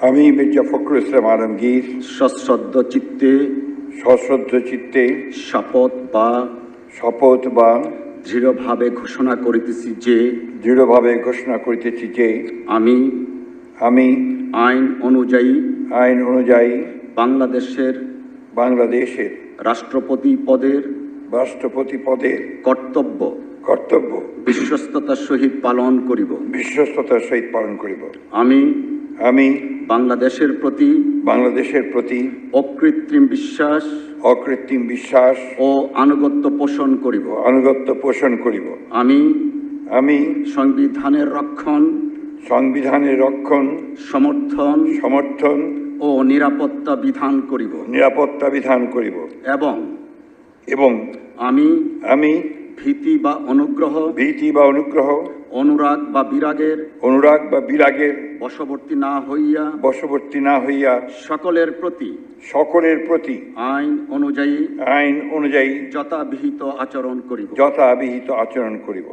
আমি মির্জা ফখরুল ইসলাম আলমগীর সশ্রদ্ধ চিত্তে শপথ বা দৃঢ়ভাবে ঘোষণা করিতেছি যে আমি আইন অনুযায়ী বাংলাদেশের রাষ্ট্রপতি পদের কর্তব্য বিশ্বস্ততার সহিত পালন করিব। আমি বাংলাদেশের প্রতি অকৃত্রিম বিশ্বাস ও আনুগত্য পোষণ করিব। আমি সংবিধানের রক্ষণ সমর্থন ও নিরাপত্তা বিধান করিব এবং আমি ভীতি বা অনুগ্রহ অনুরাগ বা বিরাগের বশবর্তী না হইয়া সকলের প্রতি আইন অনুযায়ী যথাবিহিত আচরণ করিব।